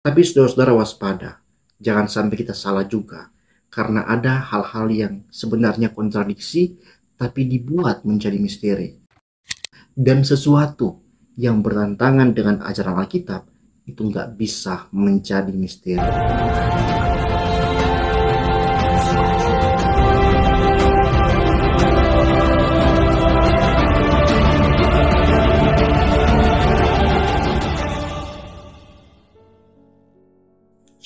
Tapi saudara-saudara waspada, jangan sampai kita salah juga. Karena ada hal-hal yang sebenarnya kontradiksi, tapi dibuat menjadi misteri. Dan sesuatu yang bertentangan dengan ajaran Alkitab, itu nggak bisa menjadi misteri.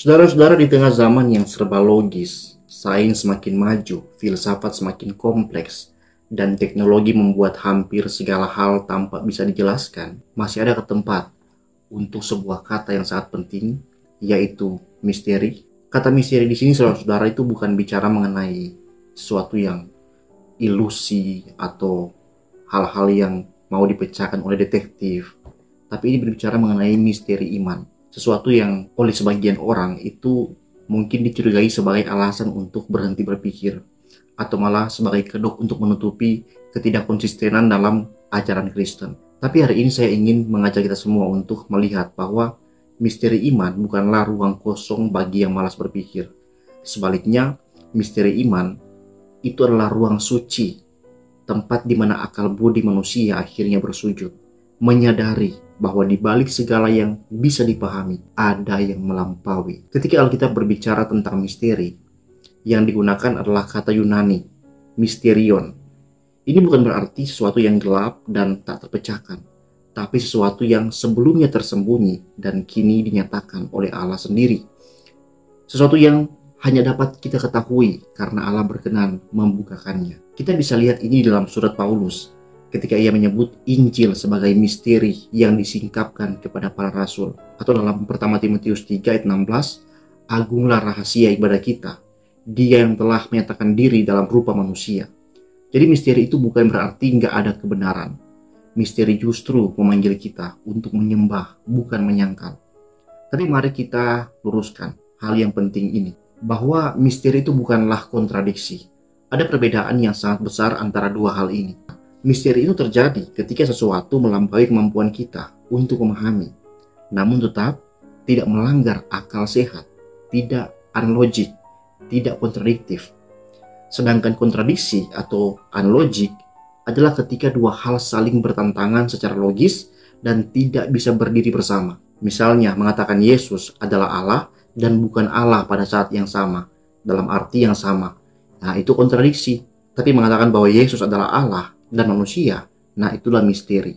Saudara-saudara, di tengah zaman yang serba logis, sains semakin maju, filsafat semakin kompleks, dan teknologi membuat hampir segala hal tampak bisa dijelaskan, masih ada tempat untuk sebuah kata yang sangat penting, yaitu misteri. Kata misteri di sini, saudara-saudara, itu bukan bicara mengenai sesuatu yang ilusi atau hal-hal yang mau dipecahkan oleh detektif, tapi ini berbicara mengenai misteri iman. Sesuatu yang oleh sebagian orang itu mungkin dicurigai sebagai alasan untuk berhenti berpikir, atau malah sebagai kedok untuk menutupi ketidakkonsistenan dalam ajaran Kristen. Tapi hari ini saya ingin mengajak kita semua untuk melihat bahwa misteri iman bukanlah ruang kosong bagi yang malas berpikir. Sebaliknya, misteri iman itu adalah ruang suci, tempat di mana akal budi manusia akhirnya bersujud, menyadari bahwa di balik segala yang bisa dipahami, ada yang melampaui. Ketika Alkitab berbicara tentang misteri, yang digunakan adalah kata Yunani, mysterion. Ini bukan berarti sesuatu yang gelap dan tak terpecahkan, tapi sesuatu yang sebelumnya tersembunyi dan kini dinyatakan oleh Allah sendiri. Sesuatu yang hanya dapat kita ketahui karena Allah berkenan membukakannya. Kita bisa lihat ini dalam surat Paulus, ketika ia menyebut Injil sebagai misteri yang disingkapkan kepada para rasul. Atau dalam pertama Timotius 3 ayat 16, agunglah rahasia ibadah kita, Dia yang telah menyatakan diri dalam rupa manusia. Jadi misteri itu bukan berarti nggak ada kebenaran. Misteri justru memanggil kita untuk menyembah, bukan menyangkal. Tapi mari kita luruskan hal yang penting ini, bahwa misteri itu bukanlah kontradiksi. Ada perbedaan yang sangat besar antara dua hal ini. Misteri itu terjadi ketika sesuatu melampaui kemampuan kita untuk memahami, namun tetap tidak melanggar akal sehat, tidak unlogik, tidak kontradiktif. Sedangkan kontradiksi atau unlogik adalah ketika dua hal saling bertentangan secara logis dan tidak bisa berdiri bersama. Misalnya mengatakan Yesus adalah Allah dan bukan Allah pada saat yang sama, dalam arti yang sama. Nah, itu kontradiksi. Tapi mengatakan bahwa Yesus adalah Allah dan manusia, nah itulah misteri.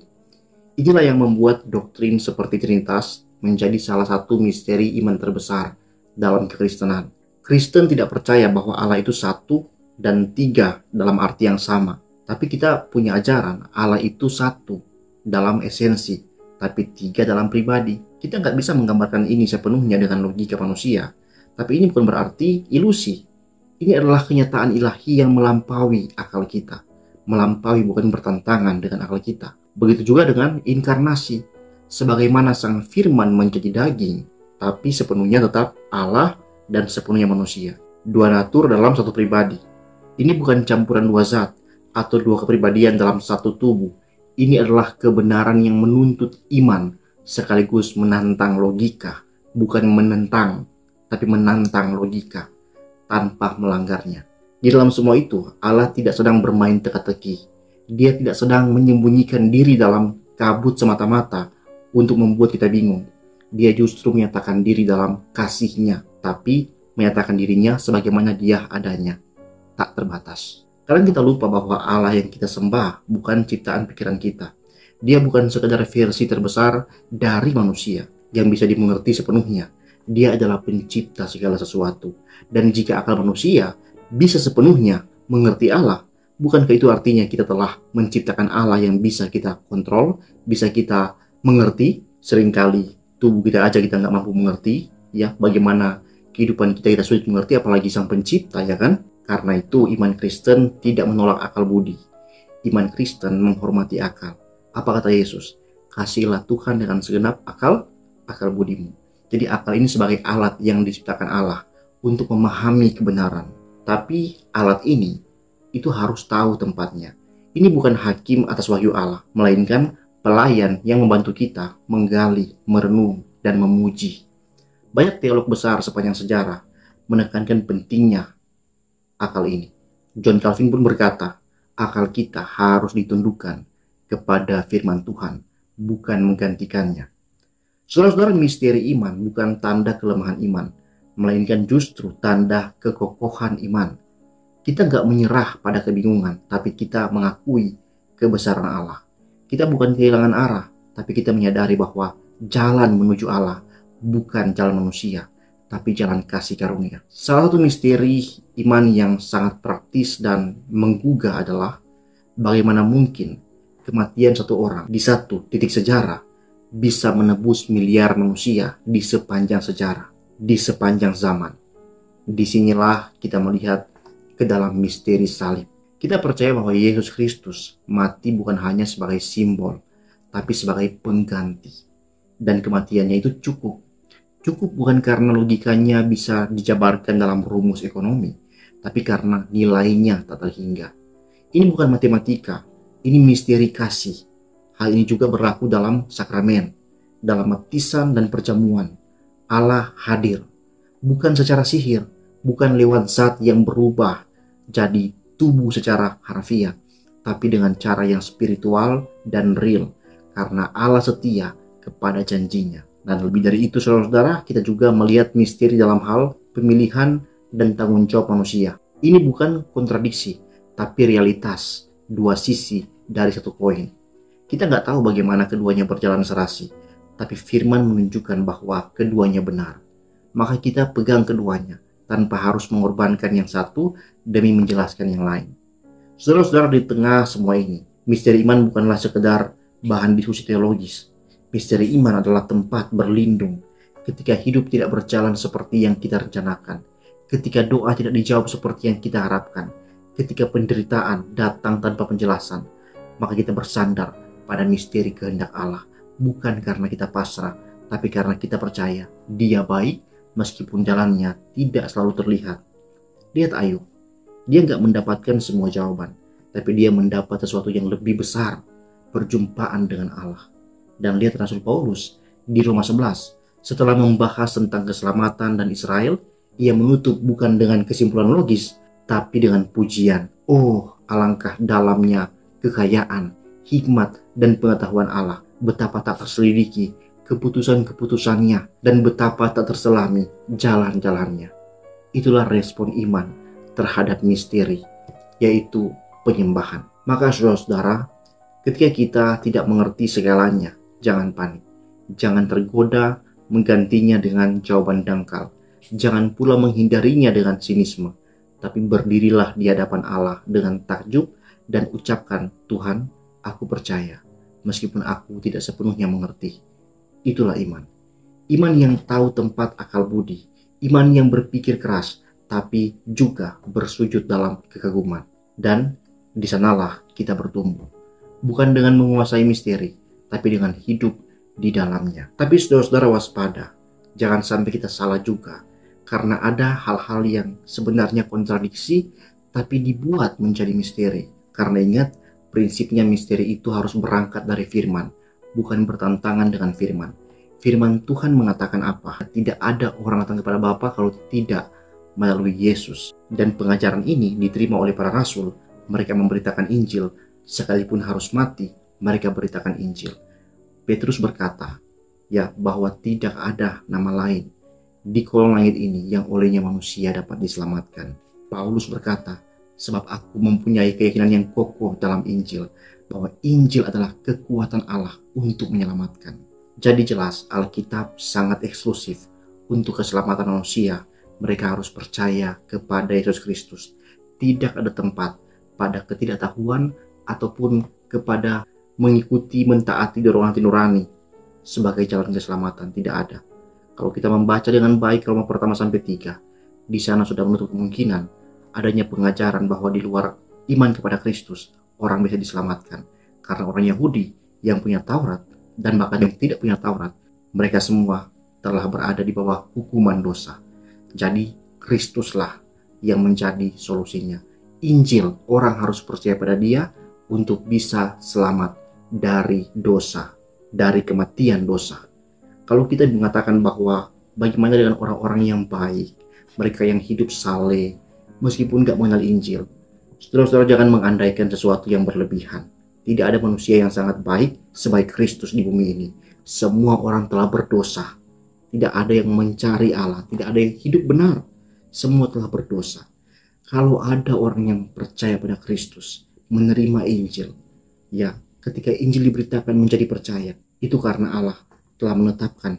Inilah yang membuat doktrin seperti Trinitas menjadi salah satu misteri iman terbesar dalam kekristenan. Kristen tidak percaya bahwa Allah itu satu dan tiga dalam arti yang sama. Tapi kita punya ajaran Allah itu satu dalam esensi, tapi tiga dalam pribadi. Kita nggak bisa menggambarkan ini sepenuhnya dengan logika manusia. Tapi ini bukan berarti ilusi. Ini adalah kenyataan ilahi yang melampaui akal kita. Melampaui, bukan bertentangan dengan akal kita. Begitu juga dengan inkarnasi. Sebagaimana sang firman menjadi daging, tapi sepenuhnya tetap Allah dan sepenuhnya manusia. Dua natur dalam satu pribadi. Ini bukan campuran dua zat atau dua kepribadian dalam satu tubuh. Ini adalah kebenaran yang menuntut iman sekaligus menantang logika. Bukan menentang, tapi menantang logika tanpa melanggarnya. Di dalam semua itu, Allah tidak sedang bermain teka-teki. Dia tidak sedang menyembunyikan diri dalam kabut semata-mata untuk membuat kita bingung. Dia justru menyatakan diri dalam kasih-Nya, tapi menyatakan dirinya sebagaimana Dia adanya, tak terbatas. Kadang kita lupa bahwa Allah yang kita sembah bukan ciptaan pikiran kita. Dia bukan sekedar versi terbesar dari manusia yang bisa dimengerti sepenuhnya. Dia adalah pencipta segala sesuatu. Dan jika akal manusia bisa sepenuhnya mengerti Allah, bukankah itu artinya kita telah menciptakan Allah yang bisa kita kontrol, bisa kita mengerti? Seringkali tubuh kita aja kita nggak mampu mengerti, ya, bagaimana kehidupan kita sulit mengerti, apalagi sang pencipta, ya kan? Karena itu iman Kristen tidak menolak akal budi. Iman Kristen menghormati akal. Apa kata Yesus? Kasihilah Tuhan dengan segenap akal budimu. Jadi akal ini sebagai alat yang diciptakan Allah untuk memahami kebenaran. Tapi alat ini itu harus tahu tempatnya. Ini bukan hakim atas wahyu Allah, melainkan pelayan yang membantu kita menggali, merenung, dan memuji. Banyak teolog besar sepanjang sejarah menekankan pentingnya akal ini. John Calvin pun berkata, akal kita harus ditundukkan kepada firman Tuhan, bukan menggantikannya. Saudara-saudara, misteri iman bukan tanda kelemahan iman, melainkan justru tanda kekokohan iman. Kita nggak menyerah pada kebingungan, tapi kita mengakui kebesaran Allah. Kita bukan kehilangan arah, tapi kita menyadari bahwa jalan menuju Allah bukan jalan manusia, tapi jalan kasih karunia. Salah satu misteri iman yang sangat praktis dan menggugah adalah bagaimana mungkin kematian satu orang di satu titik sejarah bisa menebus miliar manusia di sepanjang sejarah, di sepanjang zaman. Disinilah kita melihat ke dalam misteri salib. Kita percaya bahwa Yesus Kristus mati bukan hanya sebagai simbol, tapi sebagai pengganti. Dan kematiannya itu cukup. Cukup bukan karena logikanya bisa dijabarkan dalam rumus ekonomi, tapi karena nilainya tak terhingga. Ini bukan matematika, ini misteri kasih. Hal ini juga berlaku dalam sakramen, dalam baptisan dan perjamuan. Allah hadir, bukan secara sihir, bukan lewat zat yang berubah jadi tubuh secara harfiah, tapi dengan cara yang spiritual dan real, karena Allah setia kepada janjinya. Dan lebih dari itu, saudara-saudara, kita juga melihat misteri dalam hal pemilihan dan tanggung jawab manusia. Ini bukan kontradiksi, tapi realitas, dua sisi dari satu koin. Kita nggak tahu bagaimana keduanya berjalan serasi, tapi firman menunjukkan bahwa keduanya benar. Maka kita pegang keduanya, tanpa harus mengorbankan yang satu demi menjelaskan yang lain. Saudara-saudara, di tengah semua ini, misteri iman bukanlah sekedar bahan diskusi teologis. Misteri iman adalah tempat berlindung ketika hidup tidak berjalan seperti yang kita rencanakan, ketika doa tidak dijawab seperti yang kita harapkan, ketika penderitaan datang tanpa penjelasan. Maka kita bersandar pada misteri kehendak Allah, bukan karena kita pasrah, tapi karena kita percaya Dia baik meskipun jalannya tidak selalu terlihat. Lihat Ayub, dia nggak mendapatkan semua jawaban, tapi dia mendapat sesuatu yang lebih besar, perjumpaan dengan Allah. Dan lihat Rasul Paulus di Roma 11, setelah membahas tentang keselamatan dan Israel, ia menutup bukan dengan kesimpulan logis, tapi dengan pujian. Oh, alangkah dalamnya kekayaan, hikmat, dan pengetahuan Allah. Betapa tak terselidiki keputusan-keputusannya, dan betapa tak terselami jalan-jalannya. Itulah respon iman terhadap misteri, yaitu penyembahan. Maka saudara-saudara, ketika kita tidak mengerti segalanya, jangan panik. Jangan tergoda menggantinya dengan jawaban dangkal. Jangan pula menghindarinya dengan sinisme. Tapi berdirilah di hadapan Allah dengan takjub dan ucapkan, Tuhan, aku percaya, meskipun aku tidak sepenuhnya mengerti. Itulah iman. Iman yang tahu tempat akal budi. Iman yang berpikir keras, tapi juga bersujud dalam kekaguman. Dan di sanalah kita bertumbuh. Bukan dengan menguasai misteri, tapi dengan hidup di dalamnya. Tapi saudara-saudara, waspada. Jangan sampai kita salah juga. Karena ada hal-hal yang sebenarnya kontradiksi, tapi dibuat menjadi misteri. Karena ingat, prinsipnya misteri itu harus berangkat dari firman, bukan bertentangan dengan firman. Firman Tuhan mengatakan apa? Tidak ada orang datang kepada Bapa kalau tidak melalui Yesus. Dan pengajaran ini diterima oleh para rasul. Mereka memberitakan Injil, sekalipun harus mati, mereka beritakan Injil. Petrus berkata, ya, bahwa tidak ada nama lain di kolong langit ini yang olehnya manusia dapat diselamatkan. Paulus berkata, sebab aku mempunyai keyakinan yang kokoh dalam Injil, bahwa Injil adalah kekuatan Allah untuk menyelamatkan. Jadi jelas Alkitab sangat eksklusif untuk keselamatan manusia. Mereka harus percaya kepada Yesus Kristus. Tidak ada tempat pada ketidaktahuan ataupun kepada mengikuti, mentaati dorongan hati nurani sebagai jalan keselamatan. Tidak ada. Kalau kita membaca dengan baik Roma pertama sampai 3, di sana sudah menutup kemungkinan adanya pengajaran bahwa di luar iman kepada Kristus orang bisa diselamatkan. Karena orang Yahudi yang punya Taurat dan bahkan yang tidak punya Taurat, mereka semua telah berada di bawah hukuman dosa. Jadi Kristuslah yang menjadi solusinya. Injil, orang harus percaya pada Dia untuk bisa selamat dari dosa, dari kematian dosa. Kalau kita mengatakan bahwa Bagaimana dengan orang-orang yang baik, mereka yang hidup saleh, meskipun gak mengenal Injil? Saudara-saudara, jangan mengandaikan sesuatu yang berlebihan. Tidak ada manusia yang sangat baik sebaik Kristus di bumi ini. Semua orang telah berdosa. Tidak ada yang mencari Allah, tidak ada yang hidup benar. Semua telah berdosa. Kalau ada orang yang percaya pada Kristus, menerima Injil, ya, ketika Injil diberitakan menjadi percaya, itu karena Allah telah menetapkan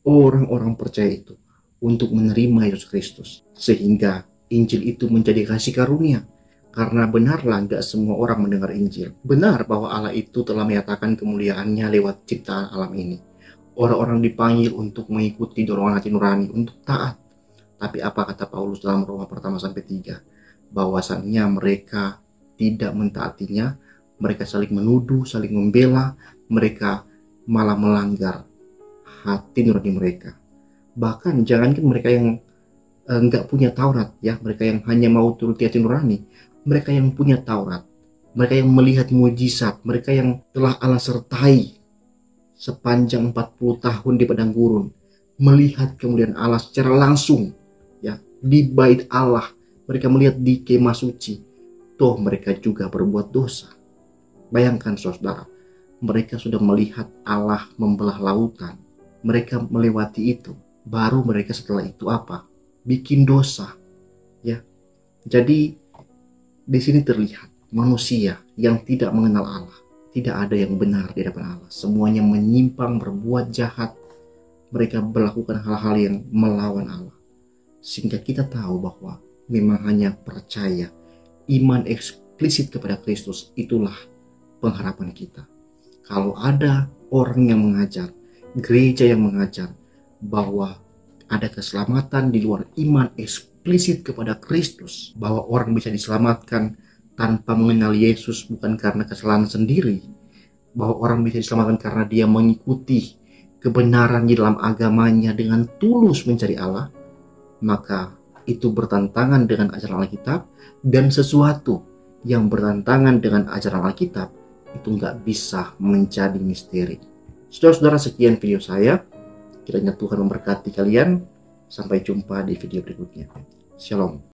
orang-orang percaya itu untuk menerima Yesus Kristus. Sehingga Injil itu menjadi kasih karunia. Karena benarlah gak semua orang mendengar Injil. Benar bahwa Allah itu telah menyatakan kemuliaannya lewat ciptaan alam ini. Orang-orang dipanggil untuk mengikuti dorongan hati nurani, untuk taat. Tapi apa kata Paulus dalam Roma pertama sampai 3? Bahwasannya mereka tidak mentaatinya, mereka saling menuduh, saling membela, mereka malah melanggar hati nurani mereka. Bahkan jangankan mereka yang nggak punya Taurat, ya, mereka yang hanya mau turuti hati nurani, mereka yang punya Taurat, mereka yang melihat mujizat, mereka yang telah Allah sertai sepanjang 40 tahun di padang gurun, melihat kemuliaan Allah secara langsung, ya, di bait Allah, mereka melihat di kemah suci, toh mereka juga berbuat dosa. Bayangkan saudara, mereka sudah melihat Allah membelah lautan, mereka melewati itu, baru mereka setelah itu apa? Bikin dosa, ya. Jadi di sini terlihat manusia yang tidak mengenal Allah. Tidak ada yang benar di hadapan Allah. Semuanya menyimpang, berbuat jahat. Mereka melakukan hal-hal yang melawan Allah. Sehingga kita tahu bahwa memang hanya percaya, iman eksplisit kepada Kristus, itulah pengharapan kita. Kalau ada orang yang mengajar, gereja yang mengajar bahwa ada keselamatan di luar iman eksplisit kepada Kristus, bahwa orang bisa diselamatkan tanpa mengenal Yesus bukan karena kesalahan sendiri, bahwa orang bisa diselamatkan karena dia mengikuti kebenaran di dalam agamanya dengan tulus mencari Allah, maka itu bertentangan dengan ajaran Alkitab, dan sesuatu yang bertentangan dengan ajaran Alkitab itu nggak bisa menjadi misteri. Saudara-saudara, sekian video saya. Kiranya Tuhan memberkati kalian. Sampai jumpa di video berikutnya. Shalom.